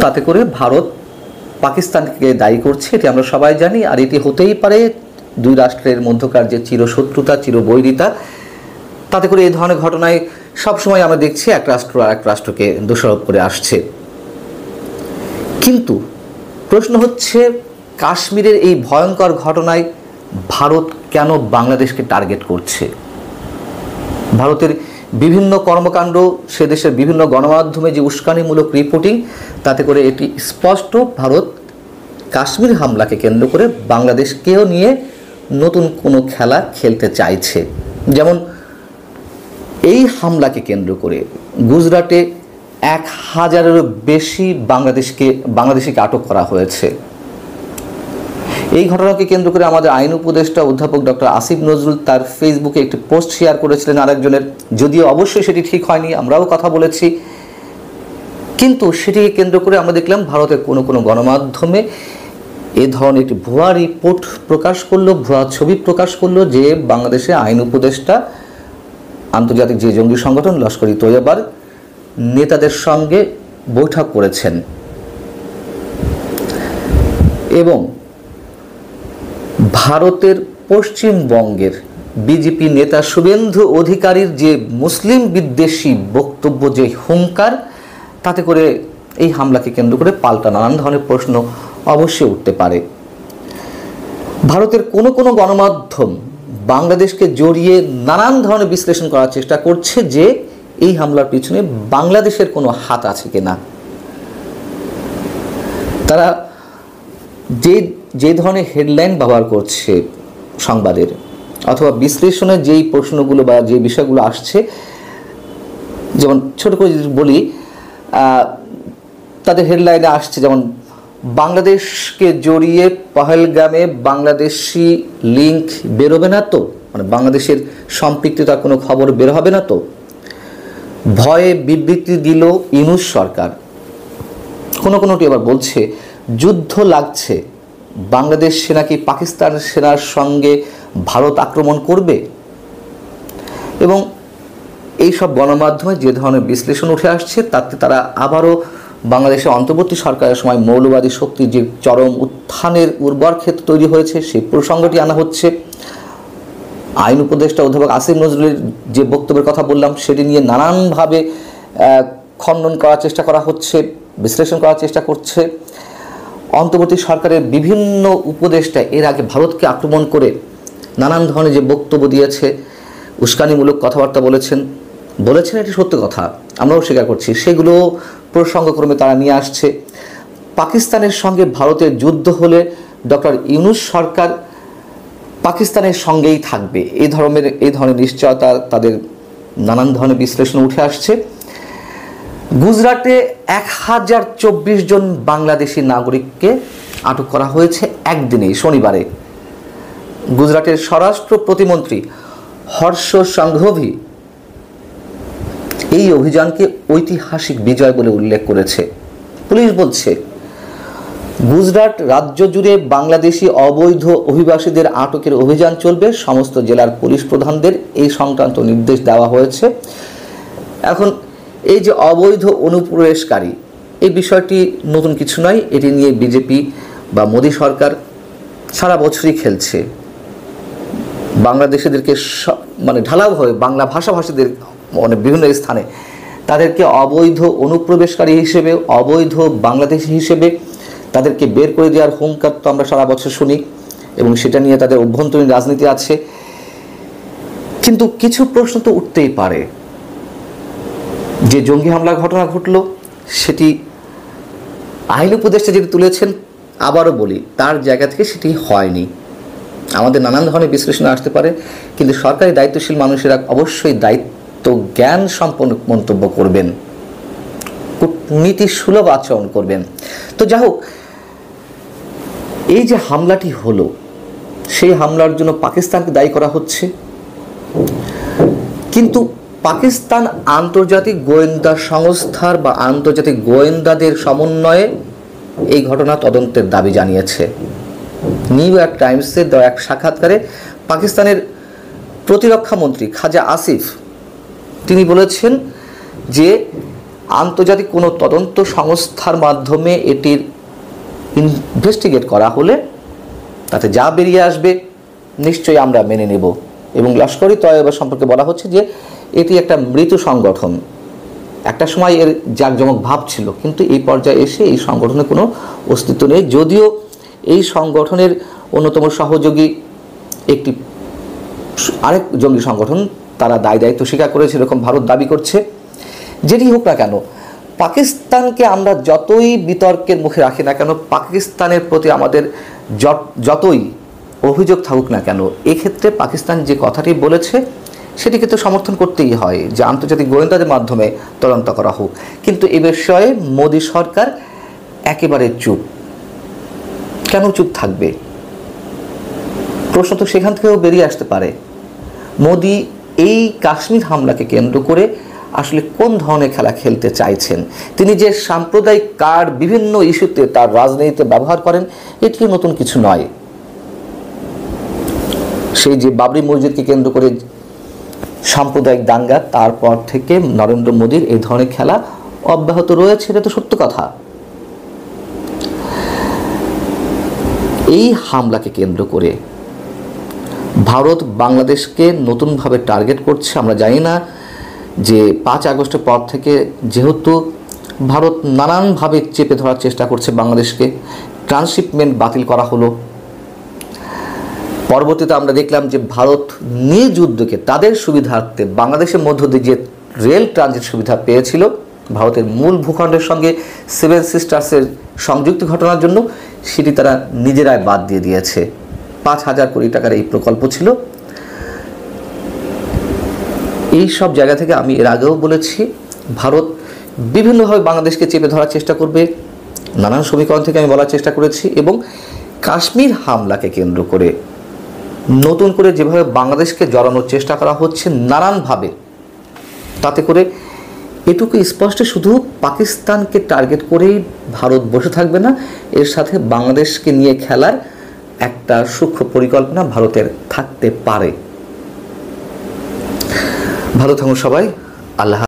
তাতে করে ভারত পাকিস্তানকে দায়ী করছে, এটি আমরা সবাই জানি। আর এটি হতেই পারে দুই রাষ্ট্রের মধ্যকার যে চিরশত্রুতা, চিরবৈরিতা, তাতে করে এই ধরনের ঘটনায় সবসময় আমরা দেখছি এক রাষ্ট্র আর এক রাষ্ট্রকে দোষারোপ করে আসছে। কিন্তু প্রশ্ন হচ্ছে, কাশ্মীরের এই ভয়ঙ্কর ঘটনায় ভারত কেন বাংলাদেশকে টার্গেট করছে? ভারতের বিভিন্ন কর্মকাণ্ড, সে দেশের বিভিন্ন গণমাধ্যমে যে উস্কানিমূলক রিপোর্টিং, তাতে করে এটি স্পষ্ট ভারত কাশ্মীর হামলাকে কেন্দ্র করে বাংলাদেশকেও নিয়ে নতুন কোনো খেলা খেলতে চাইছে। যেমন এই হামলাকে কেন্দ্র করে গুজরাটে 1000-এরও বেশি বাংলাদেশিকে আটক করা হয়েছে। এই ঘটনাকে কেন্দ্র করে আমাদের আইন উপদেষ্টা অধ্যাপক ডক্টর আসিফ নজরুল তার ফেসবুকে একটি পোস্ট শেয়ার করেছিলেন আরেকজনের, যদিও অবশ্যই সেটি ঠিক হয়নি, আমরাও কথা বলেছি। কিন্তু সেটিকে কেন্দ্র করে আমরা দেখলাম ভারতের কোনো কোনো গণমাধ্যমে এ ধরনের একটি ভুয়া রিপোর্ট প্রকাশ করলো, ভুয়া ছবি প্রকাশ করলো যে বাংলাদেশে আইন উপদেষ্টা আন্তর্জাতিক যে জঙ্গি সংগঠন লস্কর-ই-তৈয়বার নেতাদের সঙ্গে বৈঠক করেছেন এবং ভারতের পশ্চিমবঙ্গের বিজেপি নেতা শুভেন্দু অধিকারীর যে মুসলিম বিদ্বেষী বক্তব্য, যে হুঙ্কার, তাতে করে এই হামলাকে কেন্দ্র করে পাল্টা নানান ধরনের প্রশ্ন অবশ্যই উঠতে পারে। ভারতের কোনো কোনো গণমাধ্যম বাংলাদেশকে জড়িয়ে নানান ধরনের বিশ্লেষণ করার চেষ্টা করছে যে এই হামলার পিছনে বাংলাদেশের কোনো হাত আছে কিনা। তারা যে ধরনের হেডলাইন ব্যবহার করছে সংবাদের অথবা বিশ্লেষণের যেই প্রশ্নগুলো বা যে বিষয়গুলো আসছে, যেমন ছোট করে যদি বলি, তাদের হেডলাইনে আসছে যেমন বাংলাদেশকে জড়িয়ে পহেলগামে বাংলাদেশি লিঙ্ক বেরোবে না তো, মানে বাংলাদেশের সম্পৃক্ততার কোনো খবর বের হবে না তো, ভয়ে বিবৃতি দিল ইউনূস সরকার। কোনোটি আবার বলছে যুদ্ধ লাগছে, বাংলাদেশ সেনা কি পাকিস্তান সেনার সঙ্গে ভারত আক্রমণ করবে। এবং এই সব গণমাধ্যমে যে ধরনের বিশ্লেষণ উঠে আসছে, তাতে তারা আবারও বাংলাদেশের অন্তর্বর্তী সরকারের সময় মৌলবাদী শক্তির যে চরম উত্থানের উর্বর ক্ষেত্র তৈরি হয়েছে সেই প্রসঙ্গটি আনা হচ্ছে। আইন উপদেষ্টা অধ্যাপক আসিফ নজরুলের যে বক্তব্যের কথা বললাম সেটি নিয়ে নানানভাবে খণ্ডন করার চেষ্টা করা হচ্ছে, বিশ্লেষণ করার চেষ্টা করছে। অন্তর্বর্তী সরকারের বিভিন্ন উপদেষ্টা এর আগে ভারতকে আক্রমণ করে নানান ধরনের যে বক্তব্য দিয়েছে, উস্কানিমূলক কথাবার্তা বলেছেন এটি সত্য কথা, আমরাও স্বীকার করছি, সেগুলো প্রসঙ্গক্রমে তারা নিয়ে আসছে। পাকিস্তানের সঙ্গে ভারতের যুদ্ধ হলে ডক্টর ইউনূস সরকার পাকিস্তানের সঙ্গেই থাকবে, এই ধরনের নিশ্চয়তা তাদের নানান ধরনের বিশ্লেষণ উঠে আসছে। গুজরাটে 1024 জন বাংলাদেশি নাগরিককে আটক করা হয়েছে একদিনেই, শনিবারে। গুজরাটের স্বরাষ্ট্র প্রতিমন্ত্রী হর্ষ সংঘভি এই অভিযানকে ঐতিহাসিক বিজয় বলে উল্লেখ করেছে। পুলিশ বলছে গুজরাট রাজ্য জুড়ে বাংলাদেশি অবৈধ অভিবাসীদের আটকের অভিযান চলবে, সমস্ত জেলার পুলিশ প্রধানদের এই সংক্রান্ত নির্দেশ দেওয়া হয়েছে। এখন এই যে অবৈধ অনুপ্রবেশকারী, এই বিষয়টি নতুন কিছু নয়, এটি নিয়ে বিজেপি বা মোদী সরকার সারা বছরই খেলছে। বাংলাদেশিদেরকে মানে ঢালাওভাবে বাংলা ভাষাভাষীদের মানে বিভিন্ন স্থানে তাদেরকে অবৈধ অনুপ্রবেশকারী হিসেবে, অবৈধ বাংলাদেশি হিসেবে তাদেরকে বের করে দেওয়ার হুঙ্কার তো আমরা সারা বছর শুনি এবং সেটা নিয়ে তাদের অভ্যন্তরীণ রাজনীতি আছে। কিন্তু কিছু প্রশ্ন তো উঠতেই পারে, যে জঙ্গি হামলার ঘটনা ঘটল সেটি আইন উপদেষ্টা যেটি তুলেছেন, আবারও বলি তার জায়গা থেকে সেটি হয়নি। আমাদের নানান ধরনের বিশ্লেষণ আসতে পারে, কিন্তু সরকারি দায়িত্বশীল মানুষেরা অবশ্যই দায়িত্ব জ্ঞান সম্পন্ন মন্তব্য করবেন, কূটনীতি সুলভ আচরণ করবেন। তো যাই হোক, এই যে হামলাটি হলো, সেই হামলার জন্য পাকিস্তানকে দায়ী করা হচ্ছে, কিন্তু পাকিস্তান আন্তর্জাতিক গোয়েন্দা সংস্থার বা আন্তর্জাতিক গোয়েন্দাদের সমন্বয়ে এই ঘটনা তদন্তের দাবি জানিয়েছে। নিউ ইয়র্ক টাইমসের দেওয়া এক সাক্ষাৎকারে পাকিস্তানের প্রতিরক্ষা মন্ত্রী খাজা আসিফ তিনি বলেছেন যে আন্তর্জাতিক কোনো তদন্ত সংস্থার মাধ্যমে এটির ইনভেস্টিগেট করা হলে তাতে যা বেরিয়ে আসবে নিশ্চয়ই আমরা মেনে নেব। এবং লস্কর-ই তয়বা সম্পর্কে বলা হচ্ছে যে এটি একটা মৃত সংগঠন। একটা সময় এর জাঁকজমক ভাব ছিল, কিন্তু এই পর্যায়ে এসে এই সংগঠনের কোনো অস্তিত্ব নেই। যদিও এই সংগঠনের অন্যতম সহযোগী একটি আরেক জঙ্গি সংগঠন, তারা দায়িত্ব স্বীকার করেছে এরকম ভারত দাবি করছে। যেটি হোক না কেন, পাকিস্তানকে আমরা যতই বিতর্কের মুখে রাখি না কেন, পাকিস্তানের প্রতি আমাদের যতই অভিযোগ থাকুক না কেন, এক্ষেত্রে পাকিস্তান যে কথাটি বলেছে সেটিকে তো সমর্থন করতেই হয় যে আন্তর্জাতিক গোয়েন্দাদের মাধ্যমে তদন্ত করা হোক। কিন্তু এ বিষয়ে মোদী সরকার একেবারে চুপ। কেন চুপ থাকবে? প্রশ্ন তো সেখান থেকেও বেরিয়ে আসতে পারে। মোদী এই কাশ্মীর হামলাকে কেন্দ্র করে আসলে কোন ধরনের খেলা খেলতে চাইছেন? তিনি যে সাম্প্রদায়িক কার্ড বিভিন্ন ইস্যুতে তার রাজনীতিতে ব্যবহার করেন, এটিও নতুন কিছু নয়। সেই যে বাবরি মসজিদকে কেন্দ্র করে সাম্প্রদায়িক দাঙ্গা, তারপর থেকে নরেন্দ্র মোদীর এই ধরনের খেলা অব্যাহত রয়েছে, এটা তো সত্য কথা। এই হামলাকে কেন্দ্র করে ভারত বাংলাদেশকে নতুনভাবে টার্গেট করছে। আমরা জানি না যে 5 আগস্টের পর থেকে যেহেতু ভারত নানানভাবে চেপে ধরার চেষ্টা করছে বাংলাদেশকে, ট্রান্সশিপমেন্ট বাতিল করা হলো। পরবর্তীতে আমরা দেখলাম যে ভারত নিজ উদ্যোগে তাদের সুবিধার্থে বাংলাদেশের মধ্য দিয়ে যে রেল ট্রানজিট সুবিধা পেয়েছিল ভারতের মূল ভূখণ্ডের সঙ্গে 7 সিস্টার্সের সংযুক্তি ঘটনার জন্য, সেটি তারা নিজেরাই বাদ দিয়ে দিয়েছে। 5,000 কোটি টাকার এই প্রকল্প ছিল। এই সব জায়গা থেকে আমি এর আগেও বলেছি, ভারত বিভিন্নভাবে বাংলাদেশকে চেপে ধরার চেষ্টা করবে। নানান সমীকরণ থেকে আমি বলার চেষ্টা করেছি। এবং কাশ্মীর হামলাকে কেন্দ্র করে নতুন করে যেভাবে বাংলাদেশকে জড়ানোর চেষ্টা করা হচ্ছে নানানভাবে, তাতে করে এটুকু স্পষ্ট, শুধু পাকিস্তানকে টার্গেট করেই ভারত বসে থাকবে না, এর সাথে বাংলাদেশকে নিয়ে খেলার একটা সূক্ষ্ম পরিকল্পনা ভারতের থাকতে পারে। ভালো থাকুন সবাই। আল্লাহ।